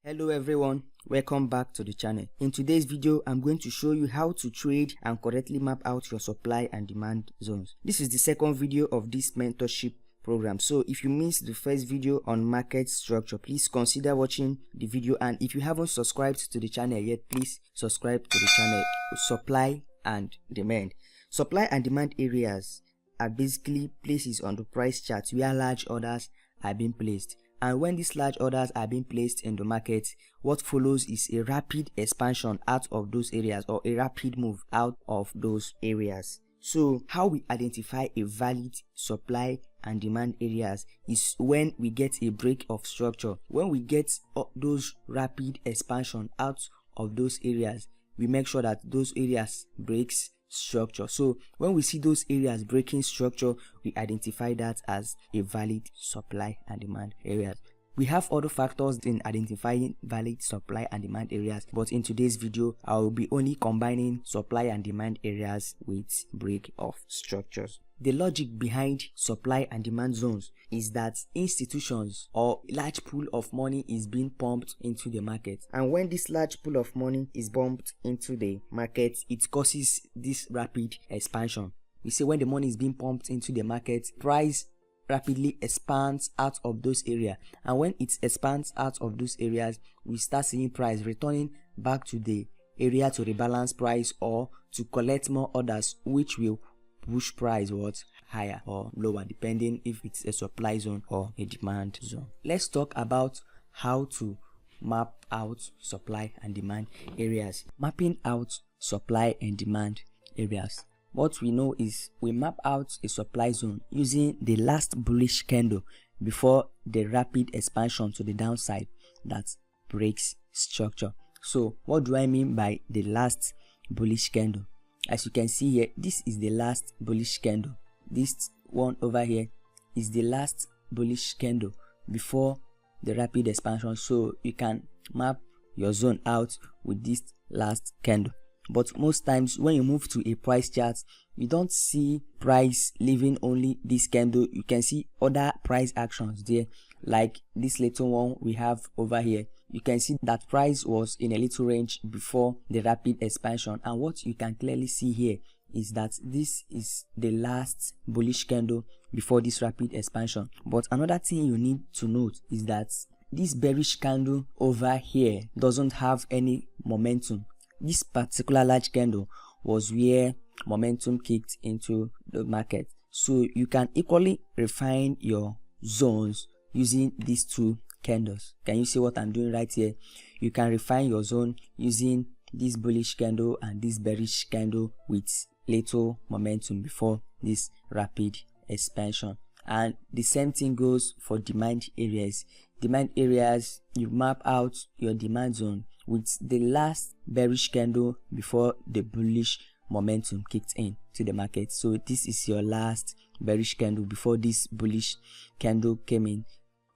Hello everyone, welcome back to the channel. In today's video, I'm going to show you how to trade and correctly map out your supply and demand zones. This is the second video of this mentorship program. So if you missed the first video on market structure, please consider watching the video, and if you haven't subscribed to the channel yet, please subscribe to the channel. Supply and demand. Supply and demand areas are basically places on the price chart where large orders are being placed. And when these large orders are being placed in the market, what follows is a rapid expansion out of those areas, or a rapid move out of those areas. So how we identify a valid supply and demand areas is when we get a break of structure. When we get those rapid expansion out of those areas, we make sure that those areas breaks structure. So when we see those areas breaking structure, we identify that as a valid supply and demand areas. We have other factors in identifying valid supply and demand areas, but in today's video I will be only combining supply and demand areas with break of structures. The logic behind supply and demand zones is that institutions or large pool of money is being pumped into the market, and when this large pool of money is pumped into the market, it causes this rapid expansion. We say when the money is being pumped into the market, price rapidly expands out of those areas, and when it expands out of those areas, we start seeing price returning back to the area to rebalance price or to collect more orders, which will push price higher or lower, depending if it's a supply zone or a demand zone. Let's talk about how to map out supply and demand areas. Mapping out supply and demand areas. What we know is we map out a supply zone using the last bullish candle before the rapid expansion to the downside that breaks structure. So what do I mean by the last bullish candle? As you can see here, this is the last bullish candle. This one over here is the last bullish candle before the rapid expansion. So you can map your zone out with this last candle. But most times when you move to a price chart, you don't see price leaving only this candle. You can see other price actions there, like this little one we have over here. You can see that price was in a little range before the rapid expansion, and what you can clearly see here is that this is the last bullish candle before this rapid expansion. But another thing you need to note is that this bearish candle over here doesn't have any momentum. This particular large candle was where momentum kicked into the market. So you can equally refine your zones using these two candles. Can you see what I'm doing right here? You can refine your zone using this bullish candle and this bearish candle with little momentum before this rapid expansion. And the same thing goes for demand areas. Demand areas, you map out your demand zone with the last bearish candle before the bullish momentum kicked in to the market. So this is your last bearish candle before this bullish candle came in.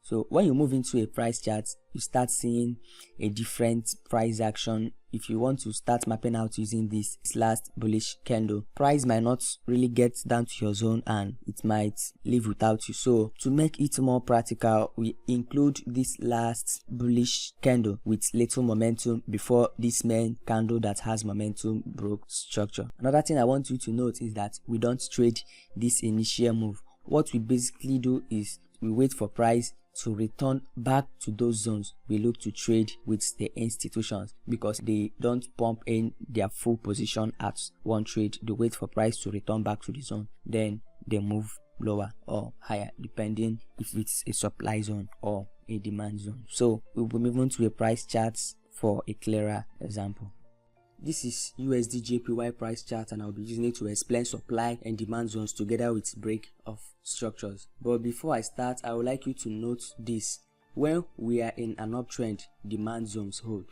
So when you move into a price chart, you start seeing a different price action. If you want to start mapping out using this last bullish candle, price might not really get down to your zone and it might leave without you. So to make it more practical, we include this last bullish candle with little momentum before this main candle that has momentum broke structure. Another thing I want you to note is that we don't trade this initial move. What we basically do is we wait for price to return back to those zones. We look to trade with the institutions because they don't pump in their full position at one trade. They wait for price to return back to the zone, then they move lower or higher, depending if it's a supply zone or a demand zone. So we'll be moving to a price chart for a clearer example. This is USD/JPY price chart, and I'll be using it to explain supply and demand zones together with break of structures. But before I start, I would like you to note this. When we are in an uptrend, demand zones hold.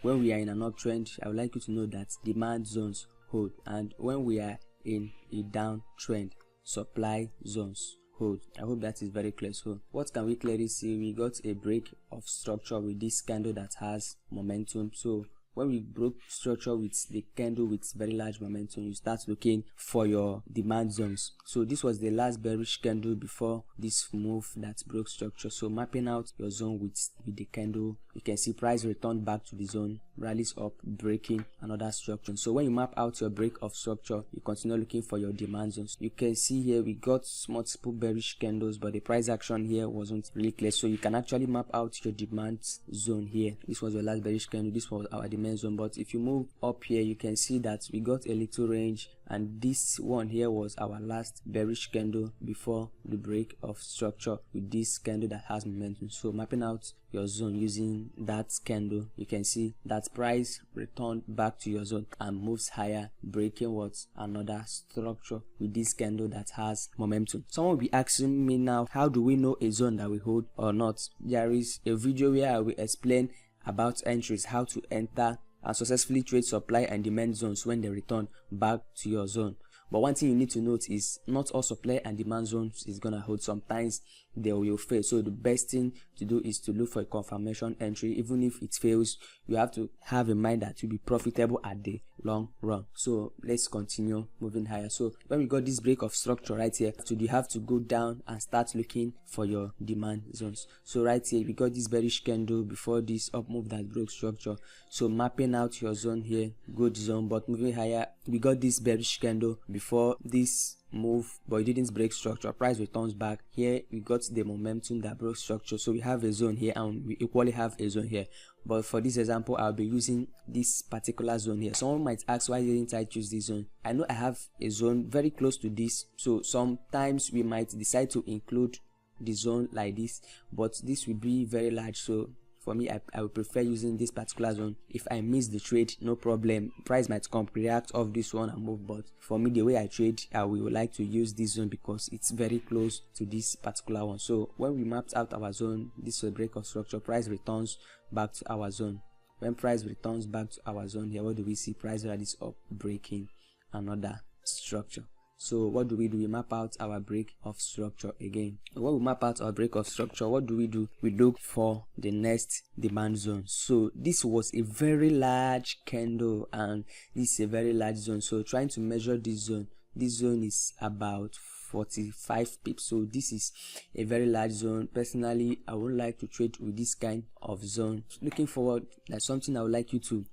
When we are in an uptrend, I would like you to know that demand zones hold. And when we are in a downtrend, supply zones hold. I hope that is very clear. So what can we clearly see? We got a break of structure with this candle that has momentum. So when we broke structure with the candle with very large momentum, you start looking for your demand zones. So this was the last bearish candle before this move that broke structure. So mapping out your zone with the candle, you can see price returned back to the zone, rallies up, breaking another structure. So when you map out your break of structure, you continue looking for your demand zones. You can see here we got multiple bearish candles, but the price action here wasn't really clear. So you can actually map out your demand zone here. This was your last bearish candle, this was our demand zone. But if you move up here, you can see that we got a little range, and this one here was our last bearish candle before the break of structure with this candle that has momentum. So mapping out your zone using that candle, you can see that price returned back to your zone and moves higher, breaking what another structure with this candle that has momentum. Someone will be asking me now, how do we know a zone that we hold or not? There is a video where I will explain about entries, how to enter and successfully trade supply and demand zones when they return back to your zone. But one thing you need to note is not all supply and demand zones is gonna hold. Sometimes they will fail. So the best thing to do is to look for a confirmation entry. Even if it fails, you have to have in mind that you'll be profitable at the long run. So let's continue moving higher. So when we got this break of structure right here, so you have to go down and start looking for your demand zones. So right here we got this bearish candle before this up move that broke structure. So mapping out your zone here, good zone. But moving higher, we got this bearish candle before this move, but it didn't break structure. Price returns back. Here we got the momentum that broke structure, so we have a zone here and we equally have a zone here. But for this example, I'll be using this particular zone here. Someone might ask, why didn't I choose this zone? I know I have a zone very close to this, so sometimes we might decide to include the zone like this, but this will be very large. So for me, I would prefer using this particular zone. If I miss the trade, no problem, price might come, react off this one and move. But for me, the way I trade, I will like to use this zone because it's very close to this particular one. So when we mapped out our zone, this will break of structure, price returns back to our zone. When price returns back to our zone here, what do we see? Price rallies up, breaking another structure. So what do? We map out our break of structure again. When we map out our break of structure, what do? We look for the next demand zone. So this was a very large candle and this is a very large zone. So trying to measure this zone is about 45 pips. So this is a very large zone. Personally, I would like to trade with this kind of zone. Looking forward, that's something I would like you to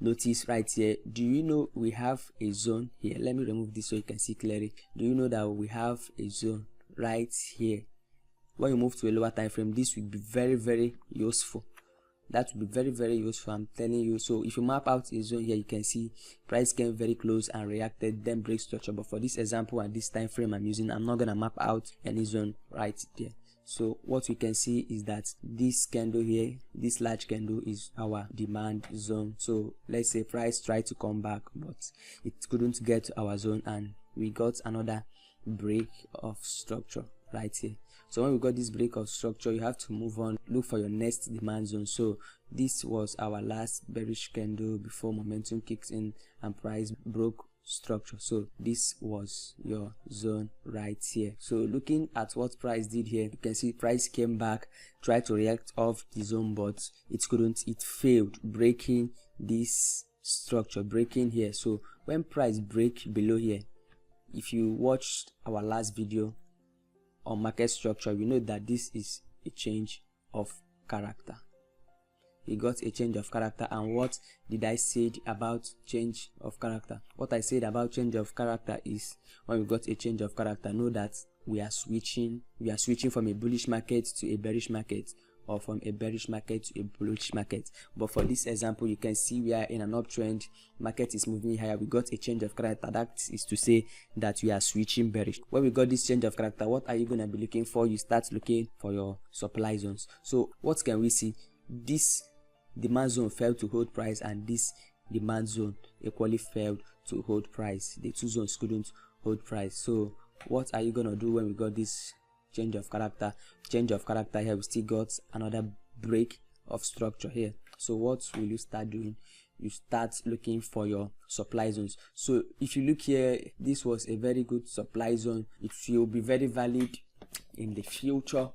notice right here. Do you know we have a zone here? Let me remove this so you can see clearly. Do you know that we have a zone right here? When you move to a lower time frame, this will be very useful. That will be very useful, I'm telling you. So if you map out a zone here, you can see price came very close and reacted, then break structure. But for this example and this time frame I'm using, I'm not gonna map out any zone right there. So what we can see is that this candle here, this large candle, is our demand zone. So let's say price tried to come back, but it couldn't get to our zone and we got another break of structure right here. So when we got this break of structure, you have to move on, look for your next demand zone. So this was our last bearish candle before momentum kicks in and price broke structure. So this was your zone right here. So looking at what price did here, you can see price came back, tried to react off the zone, but it couldn't. It failed, breaking this structure, breaking here. So when price break below here, if you watched our last video on market structure, you know that this is a change of character. He got a change of character. And what did I say about change of character? What I said about change of character is when we got a change of character, know that we are switching from a bullish market to a bearish market, or from a bearish market to a bullish market. But for this example, you can see we are in an uptrend, market is moving higher, we got a change of character. That is to say that we are switching bearish. When we got this change of character, what are you going to be looking for? You start looking for your supply zones. So what can we see? This demand zone failed to hold price and this demand zone equally failed to hold price. The two zones couldn't hold price. So what are you gonna do when we got this change of character? Change of character here, we still got another break of structure here. So what will you start doing? You start looking for your supply zones. So if you look here, this was a very good supply zone. It will be very valid in the future,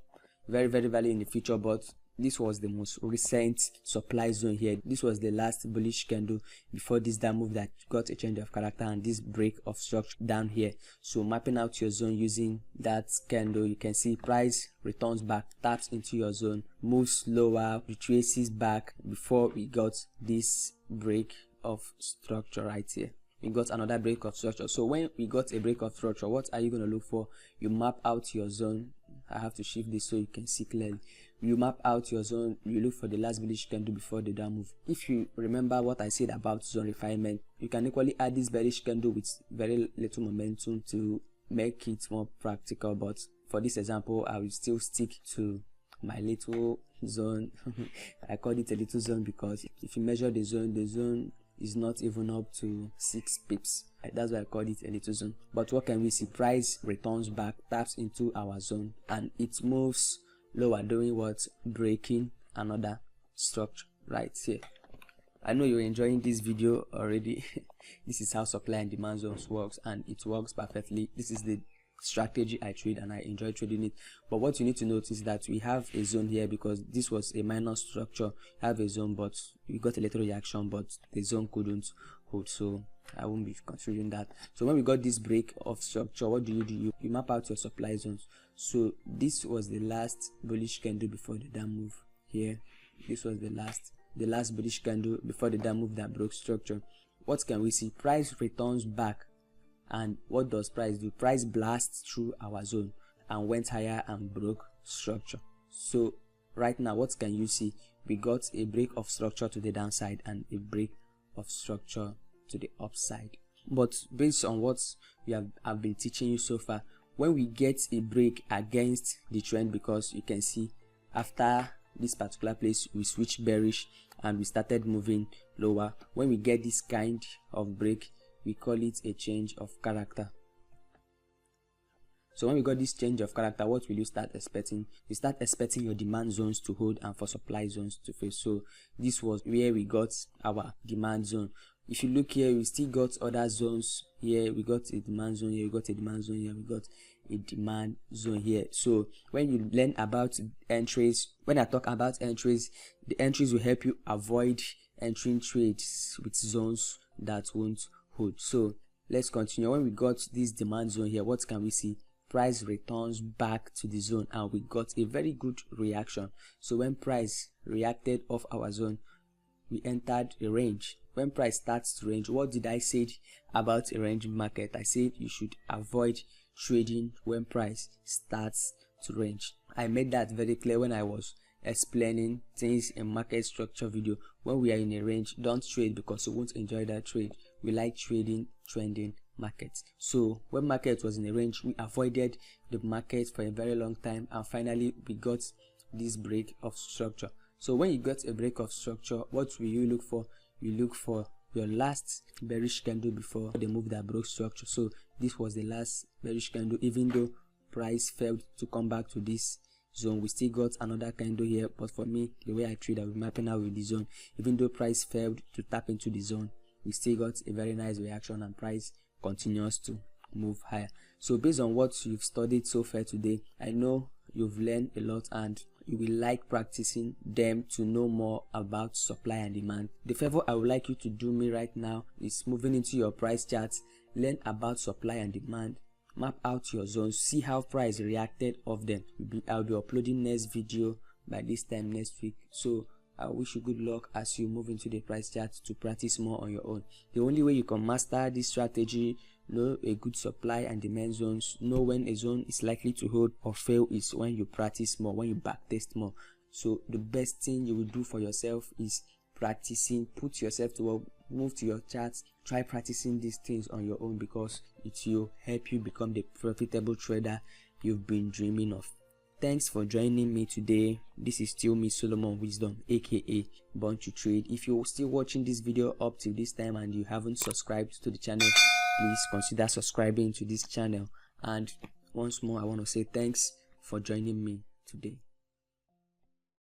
very valid in the future, but this was the most recent supply zone here. This was the last bullish candle before this down move that got a change of character and this break of structure down here. So mapping out your zone using that candle, you can see price returns back, taps into your zone, moves lower, retraces back before we got this break of structure right here. We got another break of structure. So when we got a break of structure, what are you going to look for? You map out your zone. I have to shift this so you can see clearly. You map out your zone, you look for the last bullish candle before the down move. If you remember what I said about zone refinement, you can equally add this bearish candle with very little momentum to make it more practical, but for this example I will still stick to my little zone. I call it a little zone because if you measure the zone is not even up to 6 pips. That's why I call it a little zone. But what can we see? Price returns back, taps into our zone, and it moves lower, doing what? Breaking another structure right here. I know you're enjoying this video already. This is how supply and demand zones works, and it works perfectly. This is the strategy I trade and I enjoy trading it. But what you need to notice is that we have a zone here because this was a minor structure. Have a zone, but we got a little reaction, but the zone couldn't hold, so I won't be considering that. So when we got this break of structure, what do? You map out your supply zones. So this was the last bullish candle before the down move here. This was the last bullish candle before the down move that broke structure. What can we see? Price returns back, and what does price do? Price blasts through our zone and went higher and broke structure. So right now, what can you see? We got a break of structure to the downside and a break of structure to the upside. But based on what I've been teaching you so far, when we get a break against the trend, because you can see after this particular place we switched bearish and we started moving lower, when we get this kind of break, we call it a change of character. So when we got this change of character, what will you start expecting? You start expecting your demand zones to hold and for supply zones to fail. So this was where we got our demand zone. If you look here, we still got other zones here. We got a demand zone here, we got a demand zone here, we got a demand zone here. So when you learn about entries, when I talk about entries, the entries will help you avoid entering trades with zones that won't hold. So let's continue. When we got this demand zone here, what can we see? Price returns back to the zone and we got a very good reaction. So when price reacted off our zone, we entered a range. When price starts to range, what did I say about a range market? I said you should avoid trading when price starts to range. I made that very clear when I was explaining things in market structure video. When we are in a range, don't trade because you won't enjoy that trade. We like trading trending markets. So when market was in a range, we avoided the market for a very long time, and finally we got this break of structure. So when you got a break of structure, what will you look for? You look for your last bearish candle before the move that broke structure. So this was the last bearish candle. Even though price failed to come back to this zone, we still got another candle here. But for me, the way I trade, I'll be mapping out with the zone. Even though price failed to tap into the zone, we still got a very nice reaction and price continues to move higher. So based on what you've studied so far today, I know you've learned a lot and you will like practicing them to know more about supply and demand. The favor I would like you to do me right now is moving into your price charts, learn about supply and demand, map out your zones, see how price reacted of them. I'll be uploading next video by this time next week. So I wish you good luck as you move into the price chart to practice more on your own. The only way you can master this strategy, know a good supply and demand zones, know when a zone is likely to hold or fail, is when you practice more, when you backtest more. So the best thing you will do for yourself is practicing. Put yourself to work, move to your charts, try practicing these things on your own, because it will help you become the profitable trader you've been dreaming of. Thanks for joining me today. This is still me, Solomon Wisdom, aka Born to Trade. If you're still watching this video up till this time and you haven't subscribed to the channel, please consider subscribing to this channel. And once more, I want to say thanks for joining me today.